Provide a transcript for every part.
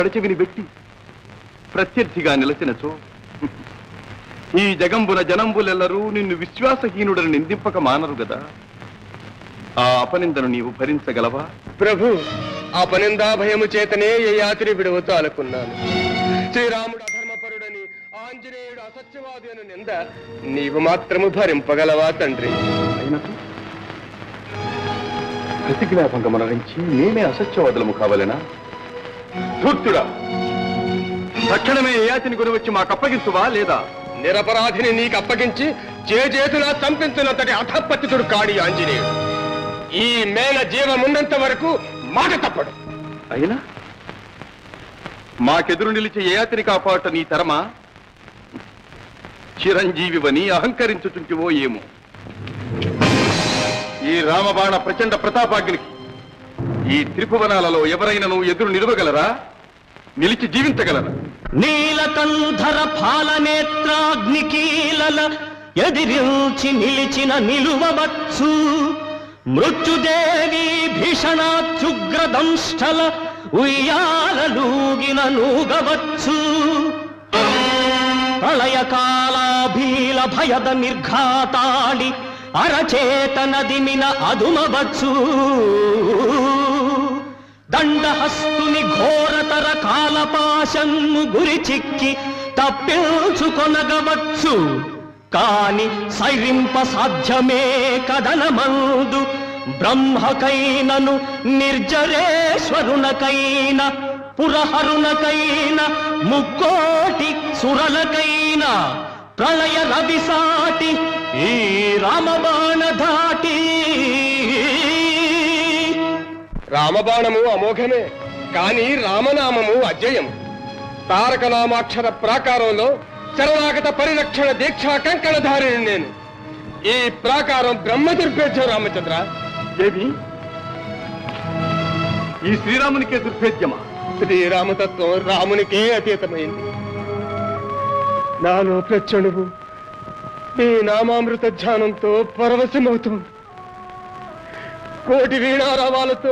కడచెవిని పెట్టి ప్రత్యర్థిగా నిలచినచో ఈ జగంబున జనంబులెల్లరూ నిన్ను విశ్వాసహీనుడని నిందింపక మానరు గదా. ఆ అపనిందను నీవు భరించగలవా? ప్రభు, అపనిందా భయము చేతనే ఏ యాత్రి విడవతో అనుకున్నాను. శ్రీరాముడు అధర్మపరుడని, ఆంజనేయుడు అసత్యవాది అని నింద నీవు మాత్రము భరింపగలవా తండ్రి? అయినట్టు ప్రతిజ్ఞాభంగమనరించి మేమే అసత్యవాదులము కావాలనా? ధూర్తుడా, తక్షణమే యాతిని కొని వచ్చి మాకు అప్పగించువా లేదా? నిరపరాధిని నీకు అప్పగించి చేతులా చంపించినంతటి అధపతితుడు కాడి ఆంజనేయుడు. ఈ మేన జీవమున్నంత వరకు మాట తప్పడు. అయినా మాకెదురు నిలిచి యాతిని కాపాట నీ తరమా? చిరంజీవివని అహంకరించుచుంటివో ఏమో. ఈ రామబాణ ప్రచండ ప్రతాపాగ్నికి ఈ త్రిభువనాలలో ఎవరైనా ఎదురు నిలవగలరా? నిలిచి జీవించగలరా? నీలకంధర పాలనేత్రాగ్నికీలల ఎదిరించి నిలిచిన నిలువవచ్చు. మృత్యుదేవి భీషణాత్యుగ్రదంష్టల ఉయ్యాలూగిన నూగవచ్చు. ప్రళయకాలాభీల భయద నిర్ఘాతాళి అరచేతనదిమిన అదుమవచ్చు. దండహస్తుని ఘోరతర కాలపాశన్ను గురి చిక్కి తప్పించుకొనగవచ్చు. కాని సైరింప సాధ్యమే కదనమందు బ్రహ్మకైనను నిర్జరేశ్వరునకైన పురహరునకైన ముక్కోటి సురలకైన ప్రళయ రవిసాటి ఈ రామబాణ ధాటి. రామబాణము అమోఘమే, కాని రామనామము అజయం. తారకనామాక్షర ప్రాకారంలో శరణాగత పరిరక్షణ దీక్షా కంకణధారిని నేను. ఈ ప్రాకారం బ్రహ్మదుర్భేద్యం రామచంద్ర. ఏమి ఈ శ్రీరామునికే దుర్భేద్యమా? శ్రీరామతత్వం రామునికే అతీతమైంది. నాలో ప్రచణువు నీ నామామృత ధ్యానంతో పరవశమవుతుంది. కోటి వీణారావాలతో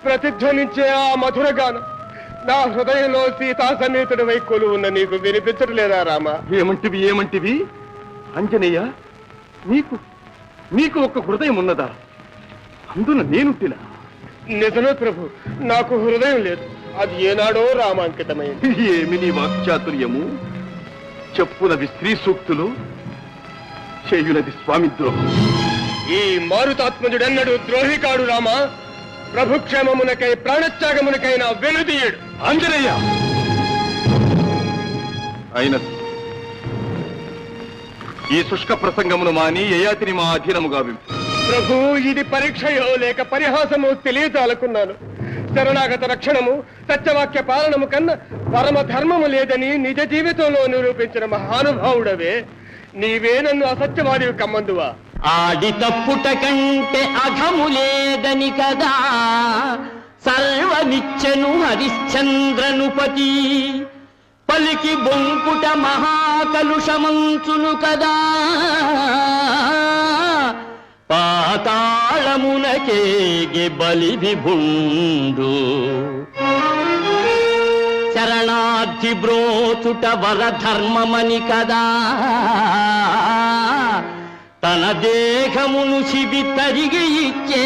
ప్రతిధ్వనించే ఆ మధుర గానం నా హృదయంలో సీతా సమేతుడి వైకోలు ఉన్న నీకు వినిపించట్లేదా రామా? ఏమంటివి అంజనేయ, నీకు ఒక హృదయం ఉన్నదా? అందున నేను తిన. నిజమే ప్రభు, నాకు హృదయం లేదు. అది ఏనాడో రామాంకితమైంది. ఏమి నీ వాక్చాతుర్యము? చెప్పునది స్త్రీ సూక్తులు, చేయునది స్వామి ద్రోహం. ఈ మారుతాత్మజుడెన్నడు ద్రోహి కాడు రామా. ప్రభుక్షేమమునకై ప్రాణత్యాగమునకైనా వెనుదీయుడు. ఆంజనేయ అయినది ఈ శుష్క ప్రసంగమును మాని యయాతిని మా అధీనముగా ప్రభు, ఇది పరీక్షయో లేక పరిహాసమో తెలియజాలకున్నాను. శరణాగత రక్షణము సత్యవాక్య పాలనము కన్నా పరమ ధర్మము లేదని నిజ జీవితంలో నిరూపించిన మహానుభావుడవే. నీవే నన్ను అసత్యవాదివి కమ్మందువా? ఆడి తప్పుట కంటే అఘము లేదని కదా సర్వమిచ్చెను హరిశ్చంద్రనుపతి. పలికి బొంకుట మహాకలుషమంచును కదా పాతాళమునకేగి బలి విభుండు. శరణార్థి బ్రోచుట వరధర్మమని కదా తన దేహమును శిబి తరిగి ఇచ్చే.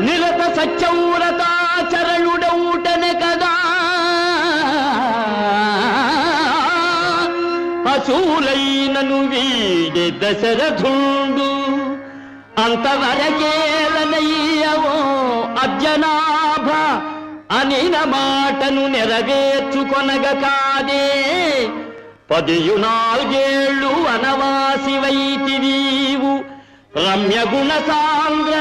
నిరత సత్యవ్రతాచరణుడౌటనే కదా అసూలైనను వీడే దశరథుండు. అంతవరకేలనయ్యవో అర్జనాభ అనిన మాటను నెరవేర్చుకొనగ కాదే 14 వనవాసి వైతివీవు రమ్య గుణ సాంద్ర